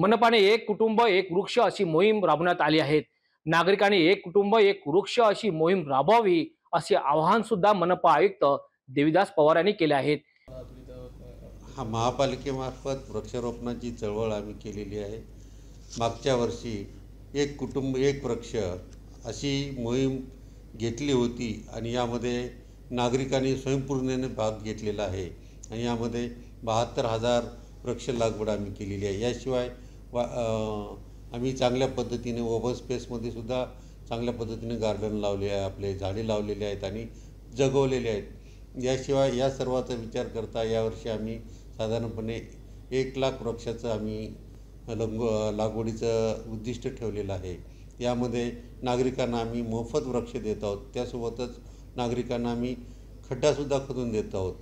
मनपाने एक कुटुंब एक वृक्ष अशी मोहीम राबवण्यात आली आहे। नागरिकांनी एक कुटुंब एक वृक्ष अशी मोहीम राबवावी असे आवाहन सुद्धा मनपा आयुक्त देविदास पवार यांनी केले आहे। महापालिकेमार्फत वृक्षारोपणाची चळवळ आम्ही केलेली आहे। मागच्या वर्षी एक कुटुंब एक वृक्ष अशी मोहीम घेतली होती आणि यामध्ये नागरिकांनी स्वयंपूर्णतेने भाग घेतलेला आहे आणि यामध्ये 72,000 वृक्ष लागवड आम्ही केलेली आहे। याशिवाय आम्ही चांगल्या पद्धतीने ओपन स्पेसमध्ये सुद्धा चांगल्या पद्धतीने गार्डन लावले आहे, आपले झाडे लावलेले आहेत आणि जगवलेले आहेत। याशिवाय या सर्वाचा विचार करता यावर्षी आम्ही साधारणपणे 1,00,000 वृक्षाचं आम्ही लागवडीचं उद्दिष्ट ठेवलेलं आहे। यामध्ये नागरिकांना आम्ही मोफत वृक्ष देत आहोत, त्यासोबतच नागरिकांना आम्ही खड्डासुद्धा खोदून देत आहोत।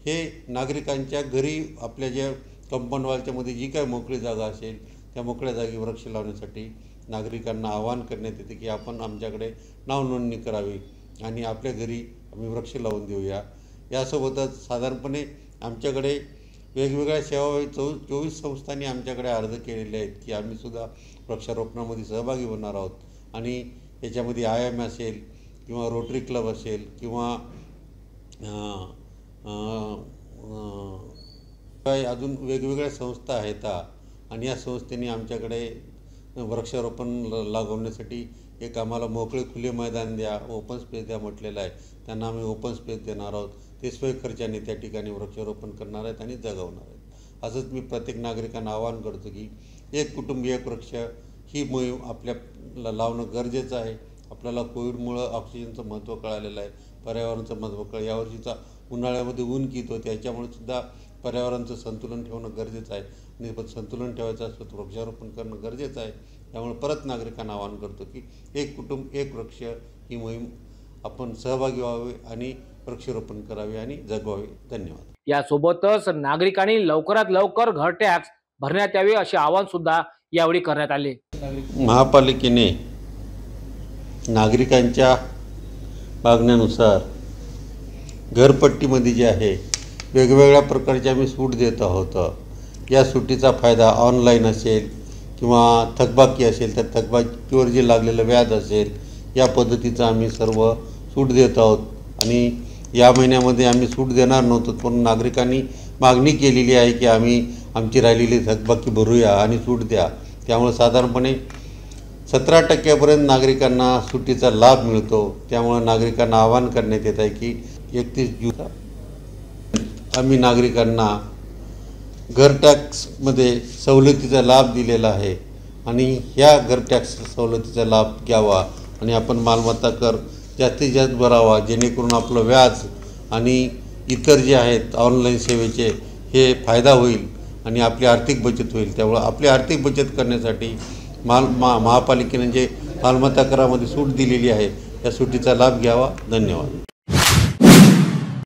हे नागरिकांच्या घरी आपल्या ज्या कंपाऊंड वॉलच्या मध्ये जी काही मोकळी जागा असेल त्या मोकळ्या जागी वृक्ष लावण्यासाठी नागरिकांना आवाहन करण्यात येते की आपण आमच्याकडे नाव नोंदणी करावी आणि आपल्या घरी आम्ही वृक्ष लावून देऊया। यासोबतच साधारणपणे आमच्याकडे वेगवेगळ्या सेवा 24 संस्थांनी आमच्याकडे अर्ज केलेले आहेत की आम्ही सुद्धा वृक्षारोपणामध्ये सहभागी होणार आहोत आणि याच्यामध्ये IM असेल किंवा रोटरी क्लब असेल किंवा अजून वेगवेगळ्या संस्था आहेत आणि या संस्थेने आमच्याकडे वृक्षारोपण लागवण्यासाठी एक आम्हाला मोकळे खुले मैदान द्या, ओपन स्पेस द्या म्हटलेलं आहे। त्यांना आम्ही ओपन स्पेस देणार आहोत, ते स्वयंखर्चाने त्या ठिकाणी वृक्षारोपण करणार आहेत आणि जगवणार आहेत। असंच मी प्रत्येक नागरिकांना आवाहन करतो की एक कुटुंब एक वृक्ष ही मोहीम आपल्याला लावणं गरजेचं आहे। आपल्याला कोविडमुळे ऑक्सिजनचं महत्त्व कळालेलं आहे, पर्यावरणाचं महत्त्व कळलं। यावर्षीचा उन्हाळ्यामध्ये ऊन किती होते याच्यामुळे सुद्धा पर्यावरणाचं संतुलन ठेवणं गरजेचं आहे आणि संतुलन ठेवायचं असलं तर वृक्षारोपण करणं गरजेचं आहे। त्यामुळे परत नागरिकांना आवाहन करतो की एक कुटुंब एक वृक्ष ही मोहीम आपण सहभागी व्हावे आणि वृक्षारोपण करावे आणि जगवावे। धन्यवाद। यासोबतच नागरिकांनी लवकरात लवकर घर टॅक्स भरण्यात यावे असे आवाहन सुद्धा यावेळी करण्यात आले। महापालिकेने नागरिकांच्या मागण्यानुसार घरपट्टीमध्ये जे आहे वेगवेगळ्या प्रकारची आम्ही सूट देत आहोत। या सुटीचा फायदा ऑनलाईन असेल किंवा थकबाकी असेल तर थकबाकीवर जे लागलेलं व्याज असेल या पद्धतीचं आम्ही सर्व सूट देत आहोत आणि या महिन्यामध्ये आम्ही सूट देणार नव्हतो, पण नागरिकांनी मागणी केलेली आहे की आम्ही आमची राहिलेली थकबाकी भरूया आणि सूट द्या। त्यामुळे साधारणपणे 17% नागरिकांना सुटीचा लाभ मिळतो। त्यामुळे नागरिकांना आवाहन करण्यात येत आहे की 31 जून आम्ही नागरिकांना घर टॅक्समध्ये सवलतीचा लाभ दिलेला आहे आणि ह्या घर टॅक्स सवलतीचा लाभ घ्यावा आणि आपण मालमत्ता कर जास्तीत जास्त भरावा, जेणेकरून आपलं व्याज आणि इतर जे आहेत ऑनलाईन सेवेचे हे फायदा होईल आणि आपली आर्थिक बचत होईल। त्यामुळे आपली आर्थिक बचत करण्यासाठी महापालिकेने जे मालमत्ता करामध्ये सूट दिलेली आहे त्या सुटीचा लाभ घ्यावा। धन्यवाद।